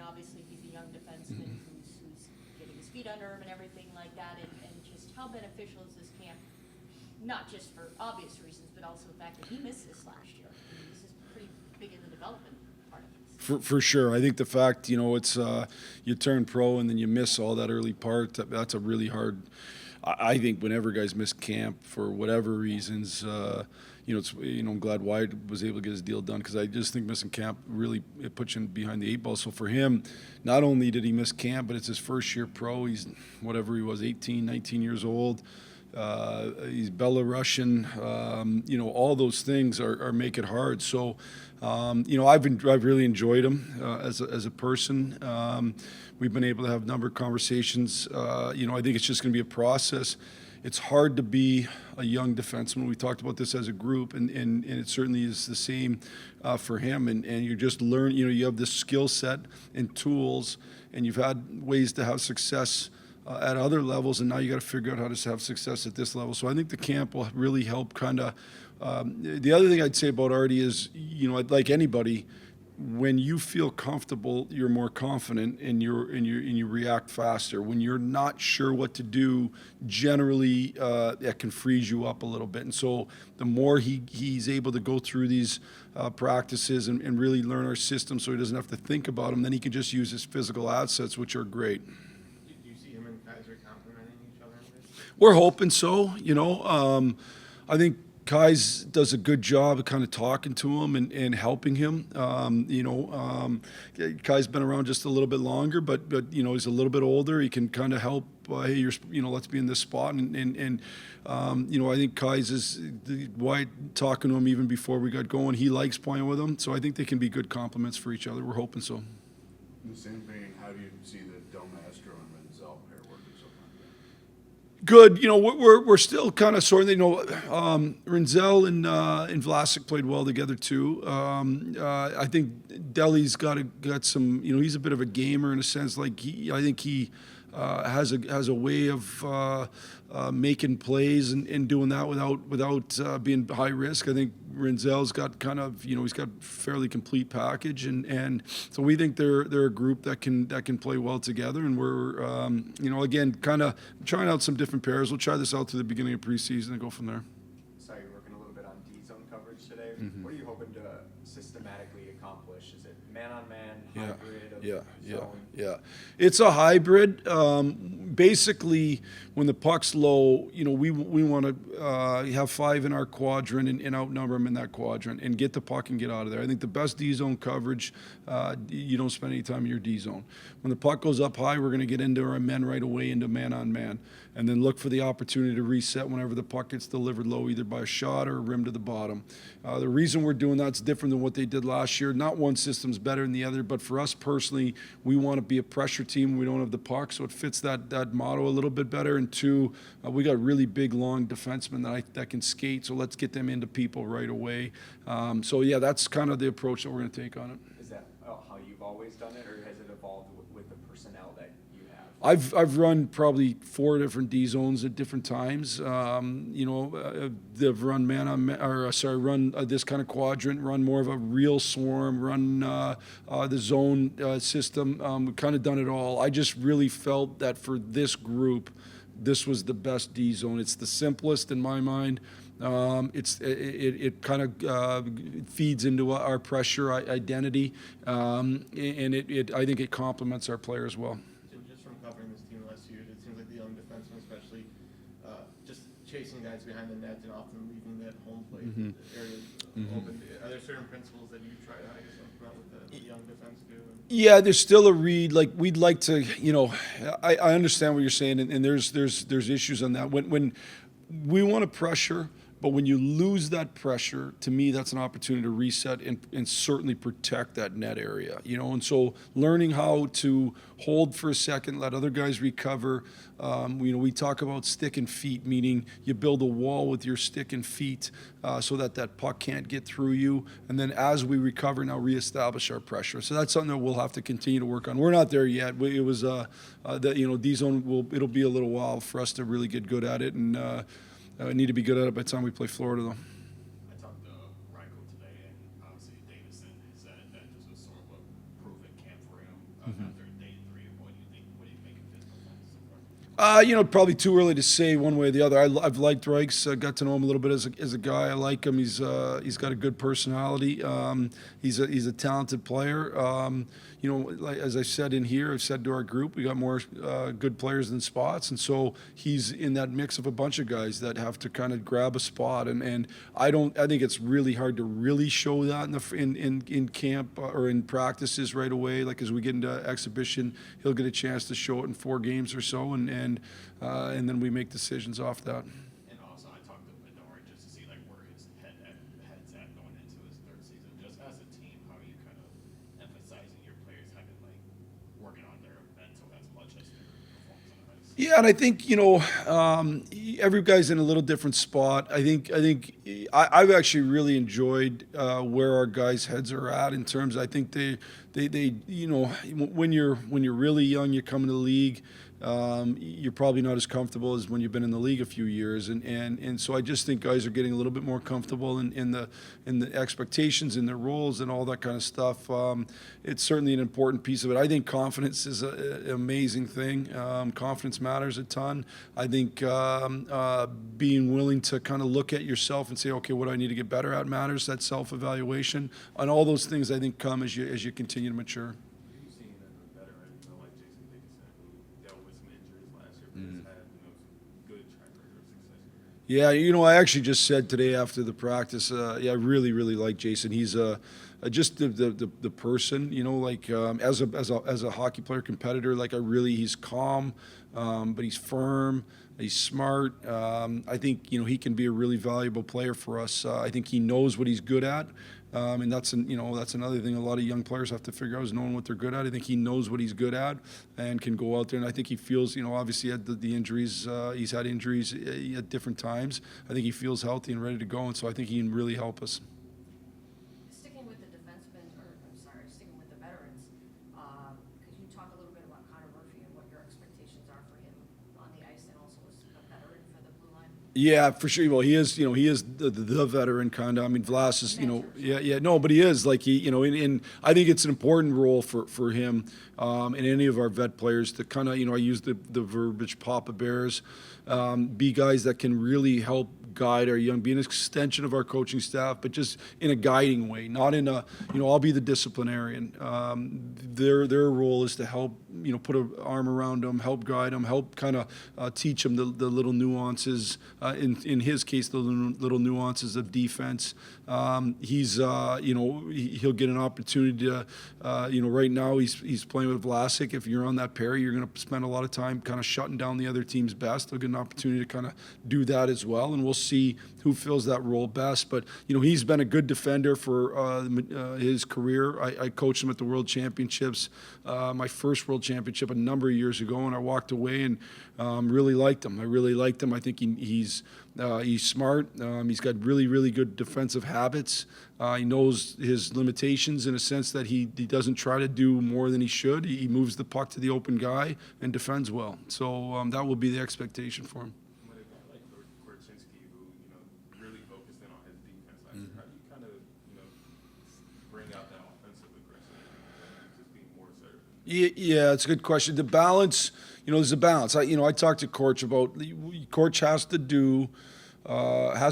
obviously he's a young defenseman who's getting his feet under him and everything like that, and just how beneficial is this camp, not just for obvious reasons, but also the fact that he missed this last year. I mean, this is pretty big in the development part of this. For sure. I think the fact, it's you turn pro and then you miss all that early part, that's a really hard. I think whenever guys miss camp for whatever reasons, I'm glad Wyatt was able to get his deal done, because I just think missing camp really, it puts you behind the eight ball. So for him, not only did he miss camp, but it's his first year pro. He's whatever he was, 18, 19 years old. He's Belarusian. All those things are make it hard. So, I've really enjoyed him as a person. We've been able to have a number of conversations. I think it's just going to be a process. It's hard to be a young defenseman. We talked about this as a group, and it certainly is the same for him. And you just learn. You have this skill set and tools, and you've had ways to have success at other levels, and now you got to figure out how to have success at this level. So I think the camp will really help kind of. The other thing I'd say about Artie is, like anybody, when you feel comfortable, you're more confident and you react faster. When you're not sure what to do, generally that can freeze you up a little bit. And so the more he's able to go through these practices and really learn our system, so he doesn't have to think about them, then he can just use his physical assets, which are great. We're hoping so. I think Kai's does a good job of kind of talking to him and helping him. Kai's been around just a little bit longer, but he's a little bit older. He can kind of help. Hey, let's be in this spot, and I think Kai's is why talking to him even before we got going. He likes playing with him, so I think they can be good compliments for each other. We're hoping so. In the same vein, how do you see the Del Mastro and Renzel pair working so far? Good. We're still kind of sorting. Renzel and Vlasic played well together too. I think Deli's got some. He's a bit of a gamer in a sense. I think he has a way of making plays and doing that without being high risk. I think Renzel's got kind of he's got fairly complete package, and so we think they're a group that can play well together. And we're again kind of trying out some different pairs. We'll try this out to the beginning of preseason and go from there. So you're working a little bit on D-zone coverage today. Mm-hmm. What are you hoping to systematically accomplish? Is it man-on-man, Yeah. hybrid of zone? Yeah. It's a hybrid. Basically, when the puck's low, we want to have five in our quadrant and outnumber them in that quadrant and get the puck and get out of there. I think the best D-zone coverage, you don't spend any time in your D-zone. When the puck goes up high, we're going to get into our men right away, into man-on-man, and then look for the opportunity to reset whenever the puck gets delivered low, either by a shot or a rim to the bottom. The reason we're doing that's different than what they did last year. Not one system's better than the other, but for us personally, we want to be a pressure team. We don't have the puck, so it fits that motto a little bit better. And two, we got really big, long defensemen that can skate, so let's get them into people right away. That's kind of the approach that we're going to take on it. Is that how you've always done it, or has it evolved with the personnel that you have? I've run probably 4 different D zones at different times. They've run run this kind of quadrant, run more of a real swarm, run the zone system. We've kind of done it all. I just really felt that for this group, this was the best D zone. It's the simplest in my mind. It kind of feeds into our pressure identity, and I think it complements our players well. Just from covering this team last year, it seems like the young defensemen, especially, just chasing guys behind the net and often leaving that home plate area open. Are there certain principles that you try to, come out with the young defense do? Yeah, there's still a read. Like we'd like to, I understand what you're saying, and there's issues on that. When we want to pressure, but when you lose that pressure, to me, that's an opportunity to reset and certainly protect that net area, And so learning how to hold for a second, let other guys recover. We talk about stick and feet, meaning you build a wall with your stick and feet so that puck can't get through you. And then as we recover, now reestablish our pressure. So that's something that we'll have to continue to work on. We're not there yet. It was D-zone it'll be a little while for us to really get good at it, and need to be good at it by the time we play Florida, though. I talked to Reichel today, and obviously Davison said that this was sort of a proven camp for him. after day 3? What do you make of his performance so far? Probably too early to say one way or the other. I've liked Reichs. Got to know him a little bit as a guy. I like him. He's got a good personality. He's a talented player. Like, as I said in here, I've said to our group, we got more good players than spots, and so he's in that mix of a bunch of guys that have to kind of grab a spot. And I think it's really hard to really show that in camp or in practices right away. Like as we get into exhibition, he'll get a chance to show it in 4 games or so, and then we make decisions off that. And also, I talked to Bedard just to see like where his head's at going into his 3rd season. Just as a team, how are you kind of emphasizing your players having like working on their mental as much as their performance on the ice? Yeah, and I think every guy's in a little different spot. I've actually really enjoyed where our guys' heads are at in terms. I think they when you're really young, you come into the league. You're probably not as comfortable as when you've been in the league a few years, and so I just think guys are getting a little bit more comfortable in the expectations, in their roles, and all that kind of stuff. It's certainly an important piece of it. I think confidence is an amazing thing. Confidence matters a ton. I think being willing to kind of look at yourself and say, okay, what do I need to get better at matters. That self-evaluation and all those things I think come as you continue to mature. You've seen a veteran, like Jason Dickinson, who dealt with some injuries last year, but has had some good track record of success. Yeah, I actually just said today after the practice, I really, really like Jason. He's just the person, as a hockey player, competitor. He's calm, but he's firm. He's smart. I think he can be a really valuable player for us. I think he knows what he's good at. And that's another thing a lot of young players have to figure out is knowing what they're good at. I think he knows what he's good at and can go out there. And I think he feels, obviously had the injuries. He's had injuries at different times. I think he feels healthy and ready to go. And so I think he can really help us. Sticking with the veterans, could you talk a little bit about Connor Murphy and what your expectations are for him on the ice and also as a veteran for the Blue Line? Yeah, for sure. Well, he is the veteran kind of. I mean, Vlas is, but he is and I think it's an important role for him and any of our vet players to kind of, I use the verbiage Papa Bears, be guys that can really help guide our young, be an extension of our coaching staff, but just in a guiding way, not in a, I'll be the disciplinarian. Their role is to help, put an arm around them, help guide them, help kind of teach them the little nuances. In his case, the little nuances of defense. He's, he'll get an opportunity to, right now he's playing with Vlasic. If you're on that pair, you're going to spend a lot of time kind of shutting down the other team's best. They'll get an opportunity to kind of do that as well, and we'll see who fills that role best. But he's been a good defender for his career. I coached him at the World Championships, my first World Championship a number of years ago, and I walked away and really liked him. I think he's smart. He's got really, really good defensive habits. He knows his limitations in a sense that he doesn't try to do more than he should. He moves the puck to the open guy and defends well. So that will be the expectation for him. What a guy like Korchinski, who really focused in on his defense last year, how do you kind of bring out that offensive aggression and just be more assertive? Yeah, it's a good question. The balance, there's a balance. I talked to Korch about Korch has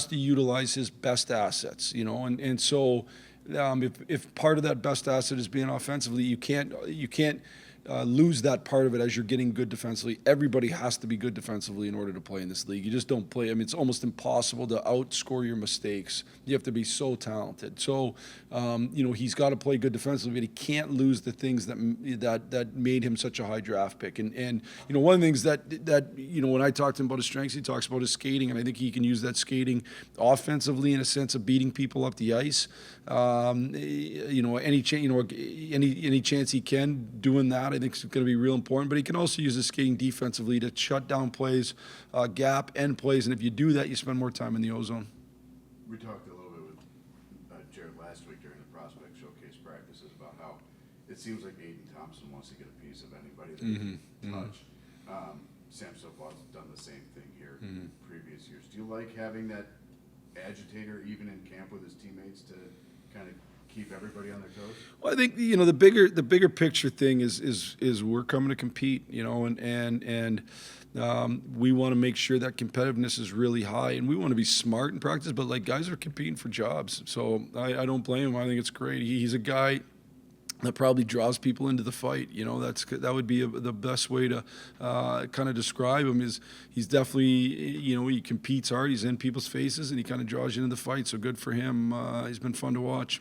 to utilize his best assets, and so if part of that best asset is being offensively, you can't lose that part of it as you're getting good defensively. Everybody has to be good defensively in order to play in this league. You just don't play. I mean, it's almost impossible to outscore your mistakes. You have to be so talented. So, he's got to play good defensively, but he can't lose the things that made him such a high draft pick. And one of the things that when I talk to him about his strengths, he talks about his skating, and I think he can use that skating offensively in a sense of beating people up the ice. Any chance he can doing that, I think is going to be real important. But he can also use his skating defensively to shut down plays, gap, end plays, and if you do that, you spend more time in the O-zone. We talked a little bit with Jared last week during the prospect showcase practices about how it seems like Aiden Thompson wants to get a piece of anybody that he can touch. Sam Stovall's done the same thing here in previous years. Do you like having that agitator even in camp with his teammates to kind of keep everybody on their toes? Well, I think the bigger picture thing is we're coming to compete, and we want to make sure that competitiveness is really high, and we want to be smart in practice. But like, guys are competing for jobs, so I don't blame him. I think it's great. He's a guy that probably draws people into the fight. That would be the best way to kind of describe him. Is he's definitely, he competes hard. He's in people's faces, and he kind of draws you into the fight. So good for him. He's been fun to watch.